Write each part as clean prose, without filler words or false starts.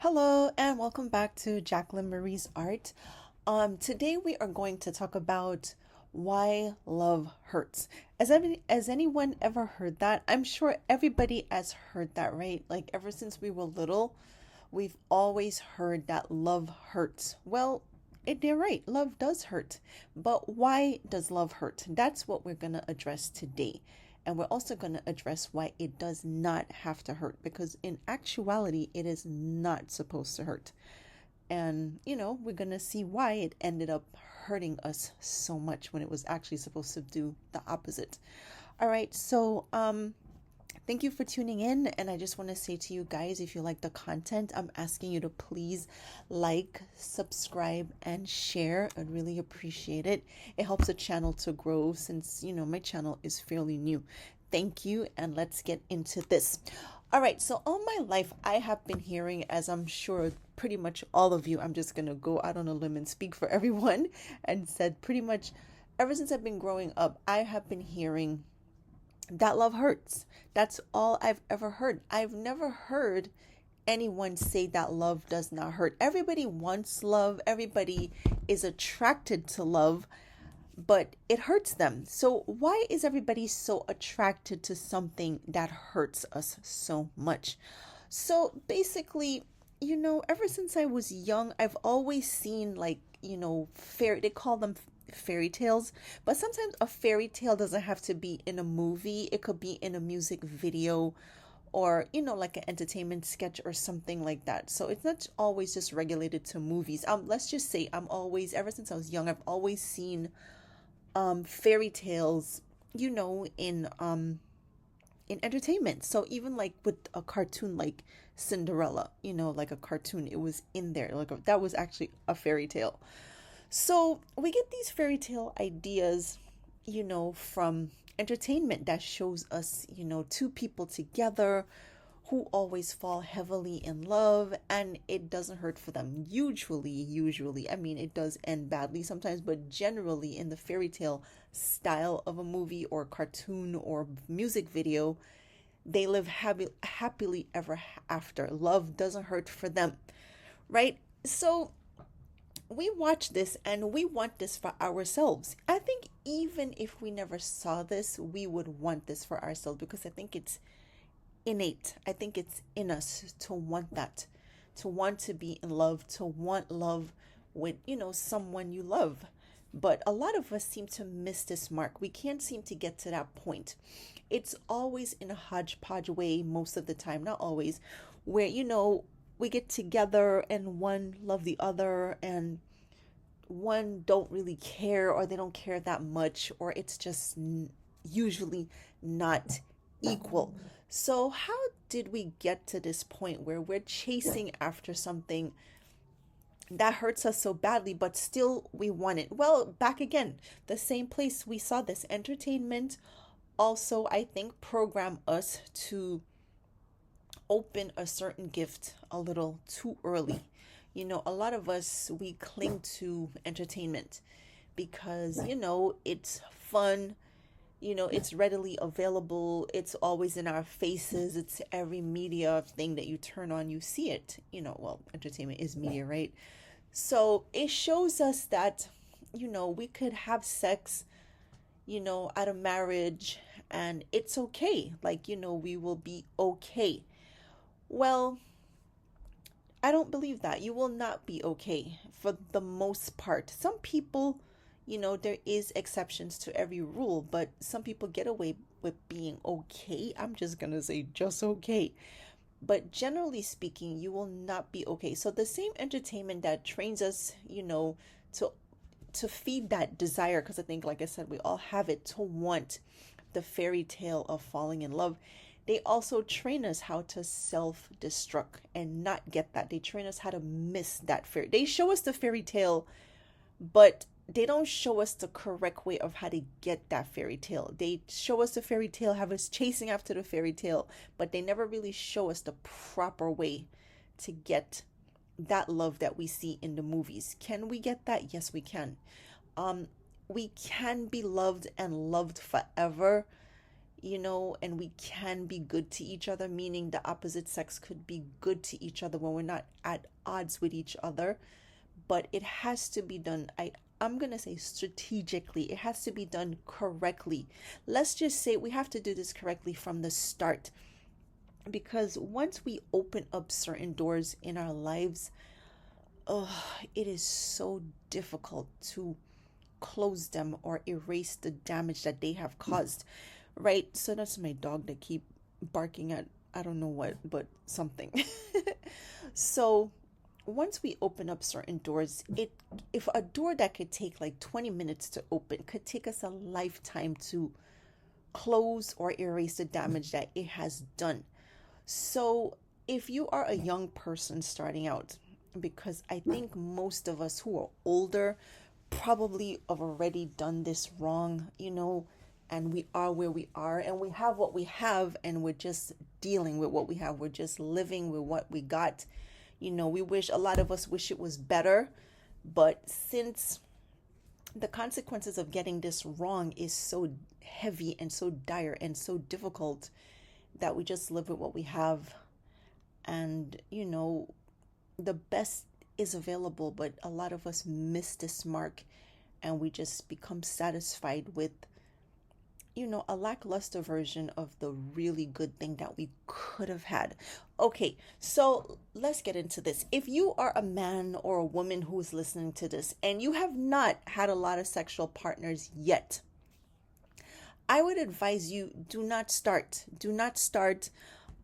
Hello and welcome back to Jacqueline Marie's Art. Today we are going to talk about why love hurts. Has anyone ever heard that? I'm sure everybody has heard that, right? Like ever since we were little, we've always heard that love hurts. Well, they're right. Love does hurt. But why does love hurt? That's what we're going to address today. And we're also going to address why it does not have to hurt because in actuality, it is not supposed to hurt. And, we're going to see why it ended up hurting us so much when it was actually supposed to do the opposite. All right. So, thank you for tuning in. And I just want to say to you guys, if you like the content, I'm asking you to please like, subscribe, and share. I'd really appreciate it. It helps the channel to grow since, my channel is fairly new. Thank you. And let's get into this. All right. So, all my life, I have been hearing, as I'm sure pretty much all of you, I'm just going to go out on a limb and speak for everyone and said pretty much ever since I've been growing up, I have been hearing that love hurts. That's all I've ever heard. I've never heard anyone say that love does not hurt. Everybody wants love, everybody is attracted to love, but it hurts them. So, why is everybody so attracted to something that hurts us so much? So, basically, ever since I was young, I've always seen like, they call them fairy tales, but sometimes a fairy tale doesn't have to be in a movie. It could be in a music video or, like an entertainment sketch or something like that. So it's not always just regulated to movies. Let's just say ever since I was young, I've always seen fairy tales, in entertainment. So even like with a cartoon like Cinderella, like a cartoon, it was in there. That was actually a fairy tale. So we get these fairy tale ideas, from entertainment that shows us, two people together who always fall heavily in love and it doesn't hurt for them. Usually, I mean, it does end badly sometimes, but generally in the fairy tale style of a movie or cartoon or music video, they live happily ever after. Love doesn't hurt for them, right? So we watch this and we want this for ourselves. I think even if we never saw this, we would want this for ourselves because I think it's innate. I think it's in us to want that, to want to be in love, to want love with, someone you love. But a lot of us seem to miss this mark. We can't seem to get to that point. It's always in a hodgepodge way, most of the time, not always, where, we get together and one love the other and one don't really care or they don't care that much or it's just usually not equal. So how did we get to this point where we're chasing after something that hurts us so badly but still we want it? Well, back again, the same place we saw this entertainment also, I think, program us to open a certain gift a little too early. A lot of us, we cling to entertainment because, it's fun, it's readily available, it's always in our faces, it's every media thing that you turn on, you see it. Well, entertainment is media, right? So it shows us that, we could have sex, out of marriage and it's okay. Like, we will be okay. Well, I don't believe that. You will not be okay for the most part. Some people, there is exceptions to every rule, but some people get away with being okay. I'm just going to say just okay. But generally speaking, you will not be okay. So the same entertainment that trains us, to feed that desire, because I think, like I said, we all have it to want the fairy tale of falling in love. They also train us how to self destruct and not get that. They train us how to miss that fairy. They show us the fairy tale, but they don't show us the correct way of how to get that fairy tale. They show us the fairy tale, have us chasing after the fairy tale, but they never really show us the proper way to get that love that we see in the movies. Can we get that? Yes, we can. We can be loved and loved forever, and we can be good to each other, meaning the opposite sex could be good to each other when we're not at odds with each other. But it has to be done, I'm going to say strategically. It has to be done correctly. Let's just say we have to do this correctly from the start, because once we open up certain doors in our lives, oh, it is so difficult to close them or erase the damage that they have caused, right? So that's my dog that keep barking at, I don't know what, but something. So once we open up certain doors, it if a door that could take like 20 minutes to open could take us a lifetime to close or erase the damage that it has done. So if you are a young person starting out, because I think most of us who are older probably have already done this wrong, and we are where we are and we have what we have and we're just dealing with what we have. We're just living with what we got. We wish, a lot of us wish it was better, but since the consequences of getting this wrong is so heavy and so dire and so difficult, that we just live with what we have. And the best is available, but a lot of us miss this mark and we just become satisfied with a lackluster version of the really good thing that we could have had. Okay, so let's get into this. If you are a man or a woman who's listening to this and you have not had a lot of sexual partners yet, I would advise you, do not start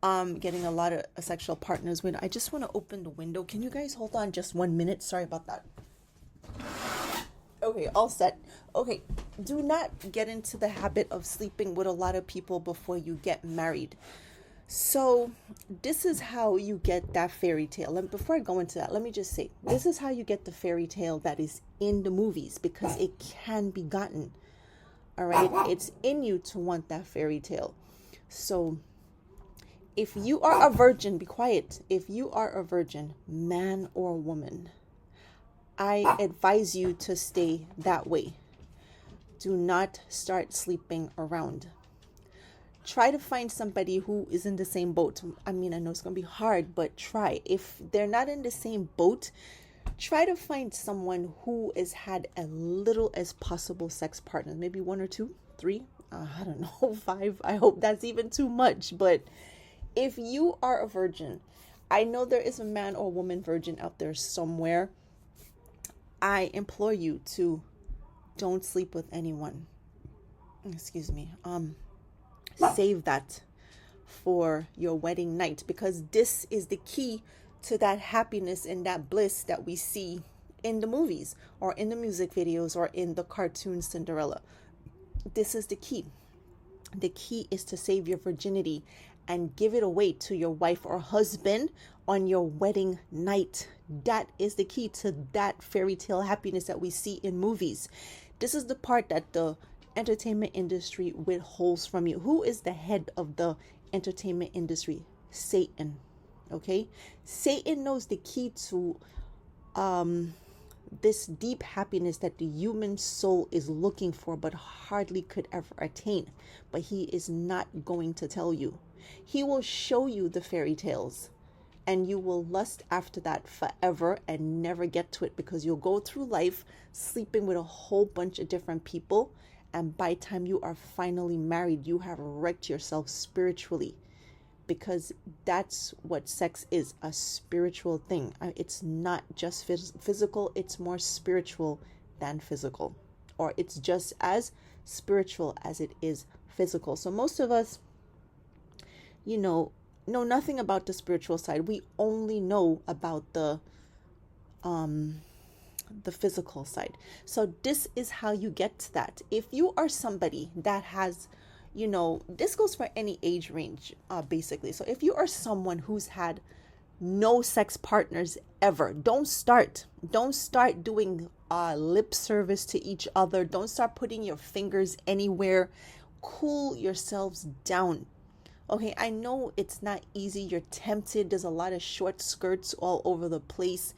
getting a lot of sexual partners. When I just want to open the window. Can you guys hold on just 1 minute? Sorry about that. Okay, all set. Okay, do not get into the habit of sleeping with a lot of people before you get married. So this is how you get that fairy tale. And before I go into that, let me just say, this is how you get the fairy tale that is in the movies, because it can be gotten. All right, it's in you to want that fairy tale. So if you are a virgin, be quiet. If you are a virgin, man or woman, I advise you to stay that way. Do not start sleeping around. Try to find somebody who is in the same boat. I mean, I know it's going to be hard, but try. If they're not in the same boat, try to find someone who has had as little as possible sex partners. Maybe 1 or 2, 3, I don't know, 5. I hope that's even too much. But if you are a virgin, I know there is a man or woman virgin out there somewhere. I implore you to don't sleep with anyone. Excuse me. Save that for your wedding night, because this is the key to that happiness and that bliss that we see in the movies or in the music videos or in the cartoon Cinderella. This is the key. The key is to save your virginity and give it away to your wife or husband on your wedding night. That is the key to that fairy tale happiness that we see in movies. This is the part that the entertainment industry withholds from you. Who is the head of the entertainment industry? Satan. Okay? Satan knows the key to this deep happiness that the human soul is looking for but hardly could ever attain. But he is not going to tell you. He will show you the fairy tales, and you will lust after that forever and never get to it, because you'll go through life sleeping with a whole bunch of different people, and by the time you are finally married, you have wrecked yourself spiritually, because that's what sex is, a spiritual thing. It's not just physical, it's more spiritual than physical, or it's just as spiritual as it is physical. So most of us, know nothing about the spiritual side. We only know about the physical side. So this is how you get to that. If you are somebody that has, this goes for any age range, basically. So if you are someone who's had no sex partners ever, don't start doing lip service to each other. Don't start putting your fingers anywhere. Cool yourselves down. Okay, I know it's not easy. You're tempted. There's a lot of short skirts all over the place.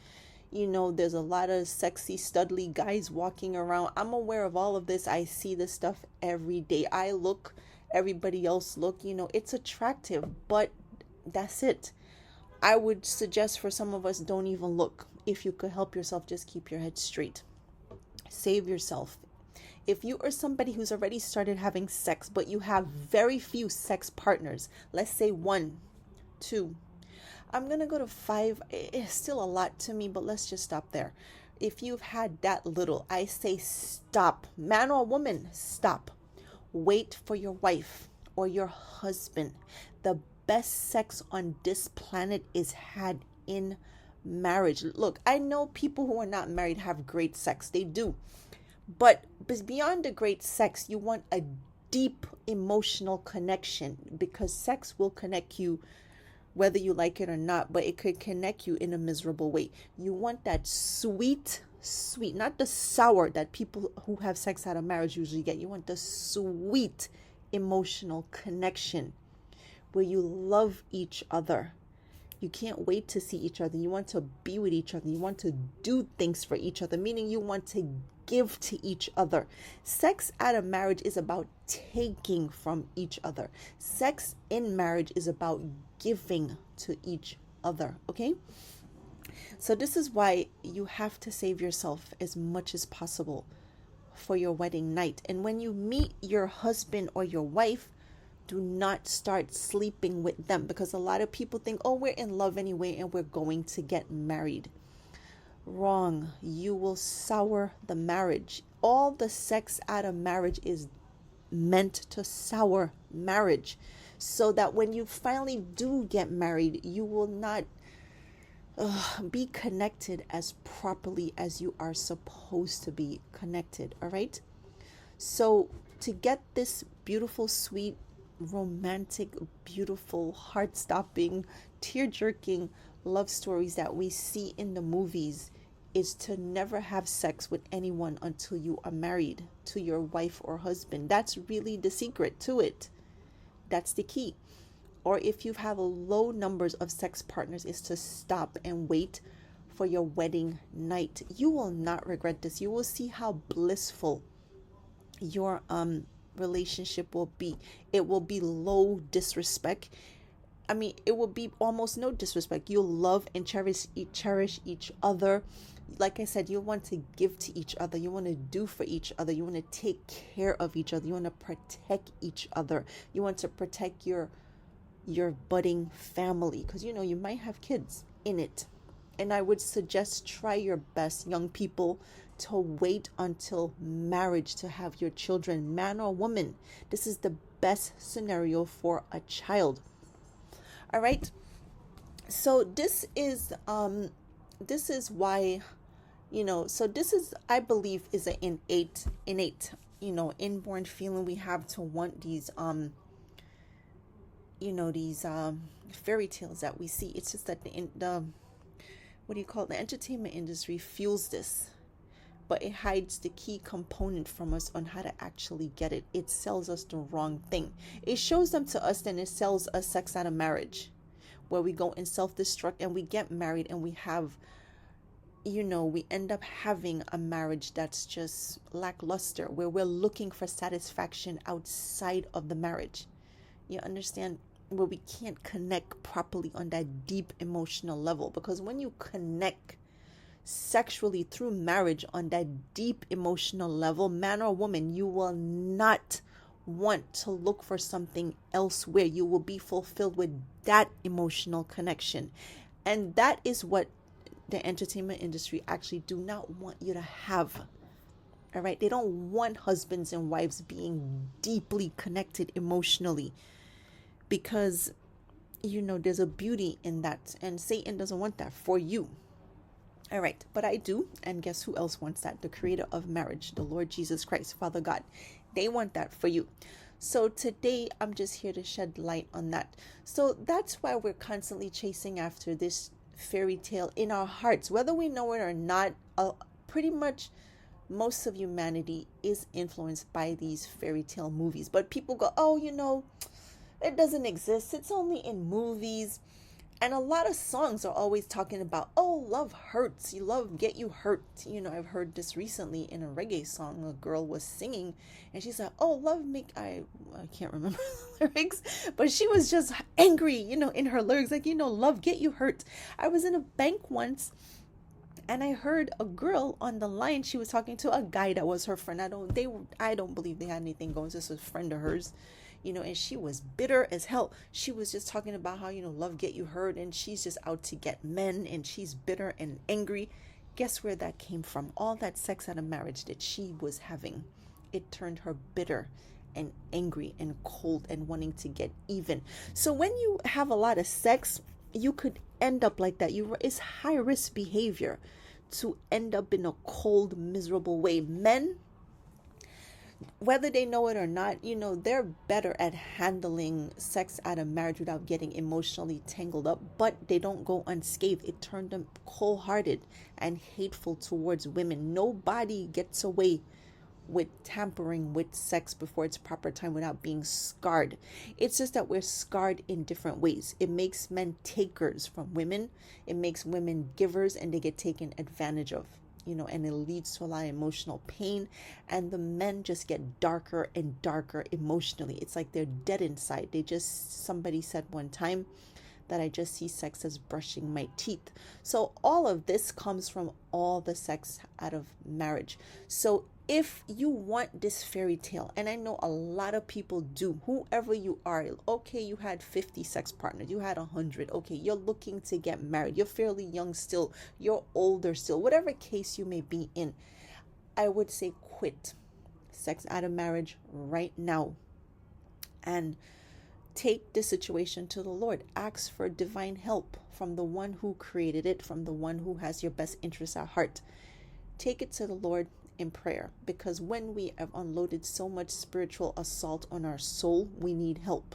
There's a lot of sexy, studly guys walking around. I'm aware of all of this. I see this stuff every day. I look everybody else look. It's attractive, but that's it. I would suggest for some of us, don't even look. If you could help yourself, just keep your head straight. Save yourself. If you are somebody who's already started having sex, but you have very few sex partners, let's say 1, 2, I'm going to go to 5. It's still a lot to me, but let's just stop there. If you've had that little, I say stop. Man or woman, stop. Wait for your wife or your husband. The best sex on this planet is had in marriage. Look, I know people who are not married have great sex. They do. But beyond the great sex, you want a deep emotional connection, because sex will connect you whether you like it or not, but it could connect you in a miserable way. You want that sweet, not the sour that people who have sex out of marriage usually get. You want the sweet emotional connection where you love each other. You can't wait to see each other. You want to be with each other. You want to do things for each other, meaning you want to give to each other. Sex out of marriage is about taking from each other. Sex in marriage is about giving to each other, okay? So this is why you have to save yourself as much as possible for your wedding night. And when you meet your husband or your wife, do not start sleeping with them, because a lot of people think, oh, we're in love anyway and we're going to get married. Wrong. You will sour the marriage. All the sex out of marriage is meant to sour marriage, so that when you finally do get married, you will not be connected as properly as you are supposed to be connected. All right. So to get this beautiful, sweet, romantic, beautiful, heart-stopping, tear-jerking love stories that we see in the movies, is to never have sex with anyone until you are married to your wife or husband. That's really the secret to it. That's the key. Or if you have low numbers of sex partners, is to stop and wait for your wedding night. You will not regret this. You will see how blissful your relationship will be. It will be low disrespect. I mean, it will be almost no disrespect. You'll love and cherish each other. Like I said, you want to give to each other. You want to do for each other. You want to take care of each other. You want to protect each other. You want to protect your budding family, because you might have kids in it. And I would suggest, try your best, young people, to wait until marriage to have your children, man or woman. This is the best scenario for a child. All right. So this is why, so this is, I believe, is an innate, inborn feeling we have to want these, these fairy tales that we see. It's just that the what do you call it? The entertainment industry fuels this, but it hides the key component from us on how to actually get it. It sells us the wrong thing. It shows them to us, then it sells us sex out of marriage, where we go and self-destruct and we get married and we have, we end up having a marriage that's just lackluster, where we're looking for satisfaction outside of the marriage. You understand? Where we can't connect properly on that deep emotional level. Because when you connect sexually through marriage on that deep emotional level, man or woman, you will not want to look for something elsewhere. You will be fulfilled with that emotional connection. And that is what the entertainment industry actually do not want you to have. All right. They don't want husbands and wives being deeply connected emotionally, because, there's a beauty in that, and Satan doesn't want that for you. All right. But I do. And guess who else wants that? The creator of marriage, the Lord Jesus Christ, Father God. They want that for you. So today I'm just here to shed light on that. So that's why we're constantly chasing after this fairy tale in our hearts, whether we know it or not. Pretty much most of humanity is influenced by these fairy tale movies. But people go, oh, it doesn't exist. It's only in movies. And a lot of songs are always talking about, oh, oh, love hurts. You love get you hurt. I've heard this recently in a reggae song. A girl was singing and she said, oh, love make I can't remember the lyrics, but she was just angry, in her lyrics, like, love get you hurt. I was in a bank once and I heard a girl on the line. She was talking to a guy that was her friend. I don't believe they had anything going. This was a friend of hers, and she was bitter as hell. She was just talking about how, love get you hurt, and she's just out to get men, and she's bitter and angry. Guess where that came from? All that sex out of marriage that she was having, it turned her bitter and angry and cold and wanting to get even. So when you have a lot of sex, you could end up like that. It's high risk behavior to end up in a cold, miserable way. Men, whether they know it or not, they're better at handling sex out of marriage without getting emotionally tangled up, but they don't go unscathed. It turned them cold-hearted and hateful towards women. Nobody gets away with tampering with sex before its proper time without being scarred. It's just that we're scarred in different ways. It makes men takers from women. It makes women givers, and they get taken advantage of, and it leads to a lot of emotional pain. And the men just get darker and darker emotionally. It's like they're dead inside. Somebody said one time that I just see sex as brushing my teeth. So all of this comes from all the sex out of marriage. So if you want this fairy tale, and I know a lot of people do, whoever you are, okay, you had 50 sex partners, you had 100, okay, you're looking to get married, you're fairly young still, you're older still, whatever case you may be in, I would say quit sex out of marriage right now and take the situation to the Lord. Ask for divine help from the one who created it, from the one who has your best interests at heart. Take it to the Lord in prayer, because when we have unloaded so much spiritual assault on our soul, we need help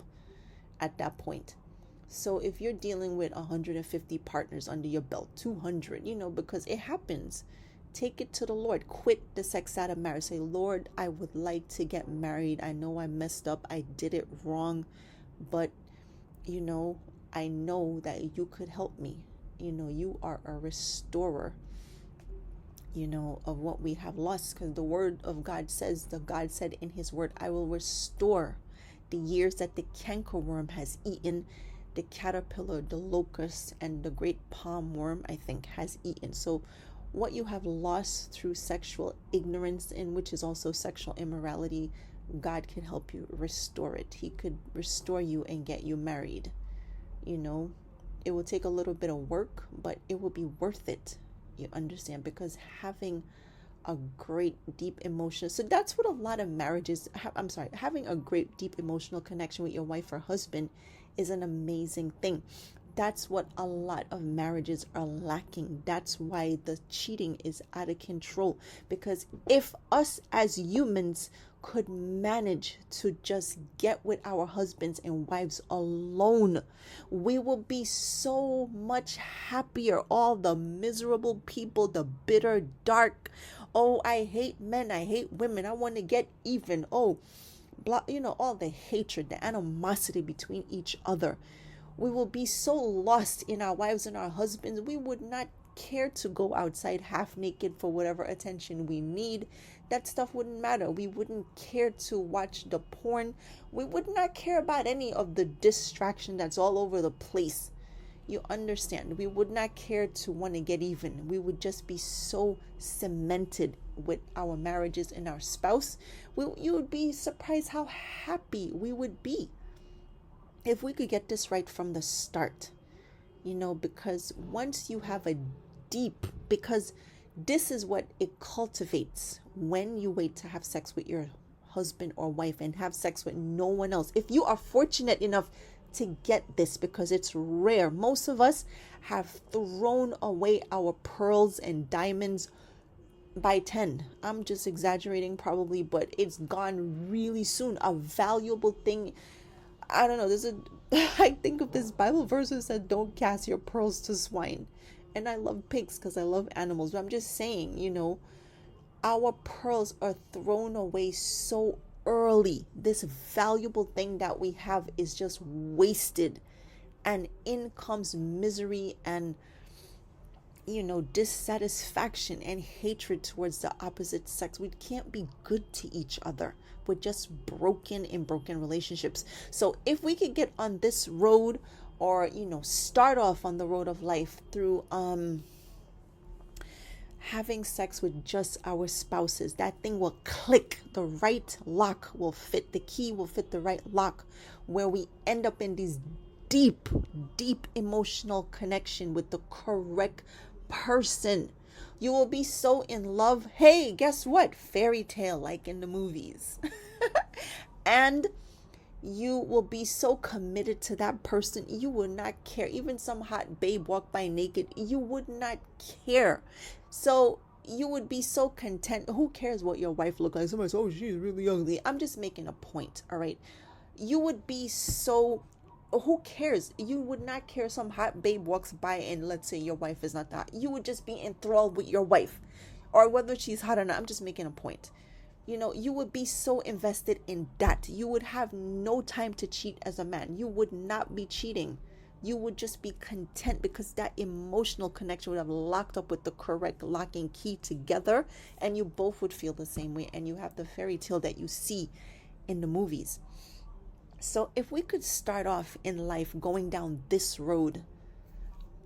at that point. So if you're dealing with 150 partners under your belt, 200, because it happens, take it to the Lord. Quit the sex out of marriage. Say, Lord, I would like to get married. I know I messed up. I did it wrong, but I know that you could help me. You are a restorer, of what we have lost, because the word of God says, God said in his word, I will restore the years that the cankerworm has eaten, the caterpillar, the locust, and the great palm worm, I think, has eaten. So what you have lost through sexual ignorance, in which is also sexual immorality, God can help you restore it. He could restore you and get you married. It will take a little bit of work, but it will be worth it. You understand? Because having a great deep emotion, so that's what a lot of marriages having a great deep emotional connection with your wife or husband is an amazing thing. That's what a lot of marriages are lacking. That's why the cheating is out of control, because if us as humans could manage to just get with our husbands and wives alone, we will be so much happier. All the miserable people, the bitter, dark, oh, I hate men, I hate women, I want to get even, oh, blah, all the hatred, the animosity between each other. We will be so lost in our wives and our husbands, we would not care to go outside half naked for whatever attention we need. That stuff wouldn't matter. We wouldn't care to watch the porn. We would not care about any of the distraction that's all over the place. You understand? We would not care to want to get even. We would just be so cemented with our marriages and our spouse. You would be surprised how happy we would be if we could get this right from the start. Because once you have because this is what it cultivates when you wait to have sex with your husband or wife and have sex with no one else. If you are fortunate enough to get this, because it's rare, most of us have thrown away our pearls and diamonds by 10. I'm just exaggerating probably, but it's gone really soon. A valuable thing. I don't know. I think of this Bible verse that said, don't cast your pearls to swine. And I love pigs because I love animals. But I'm just saying, our pearls are thrown away so early. This valuable thing that we have is just wasted. And in comes misery and, dissatisfaction and hatred towards the opposite sex. We can't be good to each other. We're just broken in broken relationships. So if we could get on this road, or start off on the road of life through having sex with just our spouses, that thing will click. The right lock will fit. The key will fit the right lock, where we end up in these deep, deep emotional connection with the correct person. You will be so in love. Hey, guess what? Fairy tale like in the movies. And you will be so committed to that person, you will not care. Even some hot babe walk by naked, you would not care. So you would be so content. Who cares what your wife look like? Somebody says, oh, she's really ugly. I'm just making a point, all right? You would be so, who cares? You would not care. Some hot babe walks by and let's say your wife is not that. You would just be enthralled with your wife, or whether she's hot or not. I'm just making a point. You would be so invested in that. You would have no time to cheat as a man. You would not be cheating. You would just be content, because that emotional connection would have locked up with the correct locking key together, and you both would feel the same way, and you have the fairy tale that you see in the movies. So if we could start off in life going down this road,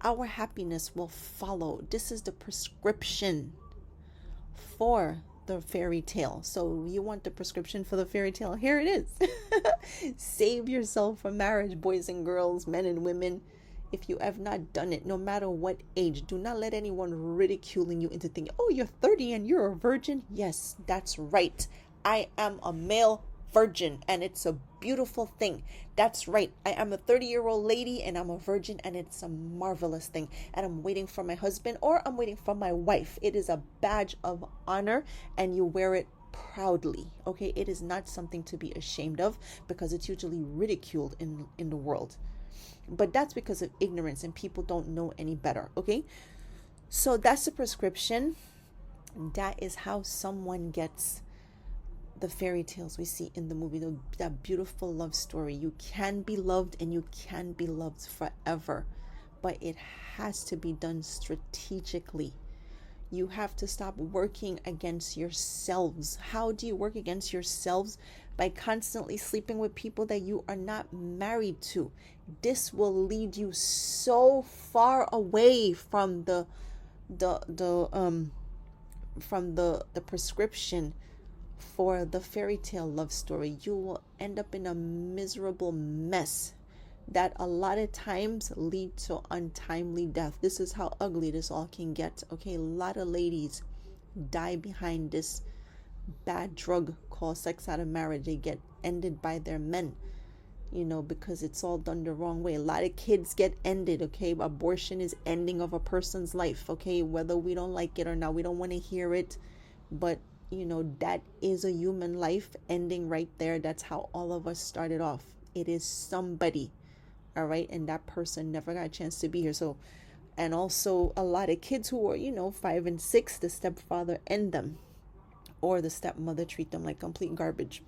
our happiness will follow. This is the prescription for the fairy tale. So you want the prescription for the fairy tale? Here it is. Save yourself from marriage, boys and girls, men and women. If you have not done it, no matter what age, do not let anyone ridiculing you into thinking, oh, you're 30 and you're a virgin. Yes, that's right. I am a male virgin, and it's a beautiful thing. That's right. I am a 30-year-old lady and I'm a virgin, and it's a marvelous thing. And I'm waiting for my husband, or I'm waiting for my wife. It is a badge of honor, and you wear it proudly. Okay, it is not something to be ashamed of, because it's usually ridiculed in the world. But that's because of ignorance, and people don't know any better. Okay, so that's the prescription. That is how someone gets the fairy tales we see in the movie, that beautiful love story. You can be loved, and you can be loved forever, but it has to be done strategically. You have to stop working against yourselves. How do you work against yourselves? By constantly sleeping with people that you are not married to. This will lead you so far away from the prescription for the fairy tale love story. You will end up in a miserable mess that a lot of times lead to untimely death. This is how ugly this all can get. Okay, a lot of ladies die behind this bad drug called sex out of marriage. They get ended by their men, because it's all done the wrong way. A lot of kids get ended. Okay, abortion is ending of a person's life. Okay, whether we don't like it or not, we don't want to hear it, but that is a human life ending right there. That's how all of us started off. It is somebody, all right, and that person never got a chance to be here. So, and also a lot of kids who are 5 and 6, the stepfather end them, or the stepmother treat them like complete garbage.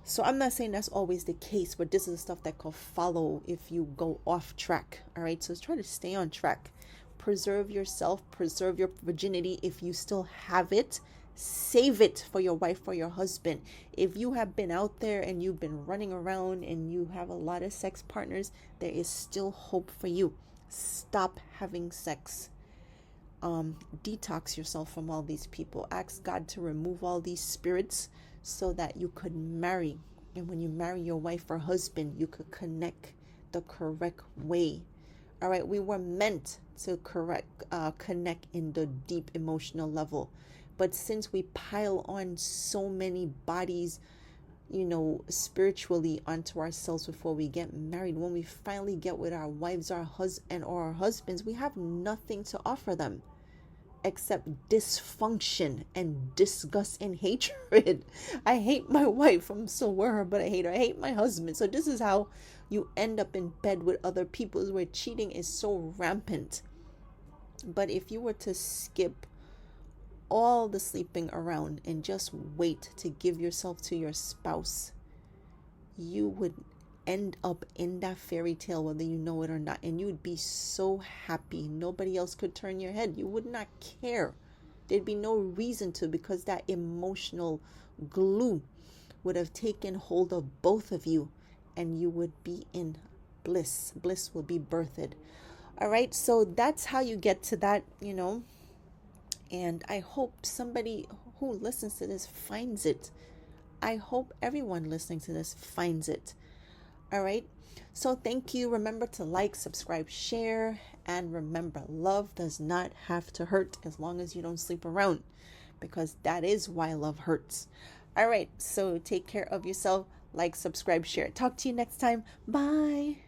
So I'm not saying that's always the case, but this is the stuff that could follow if you go off track. All right, so try to stay on track. Preserve yourself, preserve your virginity if you still have it. Save it for your wife or your husband. If you have been out there and you've been running around and you have a lot of sex partners, there is still hope for you. Stop having sex. Detox yourself from all these people. Ask God to remove all these spirits so that you could marry. And when you marry your wife or husband, you could connect the correct way. All right, we were meant to connect in the deep emotional level. But since we pile on so many bodies, spiritually onto ourselves before we get married, when we finally get with our wives, or our husbands, we have nothing to offer them except dysfunction and disgust and hatred. I hate my wife. I'm still with her, but I hate her. I hate my husband. So this is how you end up in bed with other people, where cheating is so rampant. But if you were to skip all the sleeping around and just wait to give yourself to your spouse, you would end up in that fairy tale, whether you know it or not. And you would be so happy. Nobody else could turn your head. You would not care. There'd be no reason to, because that emotional glue would have taken hold of both of you, and you would be in bliss. Bliss will be birthed. All right. So that's how you get to that, And I hope somebody who listens to this finds it. I hope everyone listening to this finds it. All right. So thank you. Remember to like, subscribe, share. And remember, love does not have to hurt as long as you don't sleep around, because that is why love hurts. All right. So take care of yourself. Like, subscribe, share. Talk to you next time. Bye.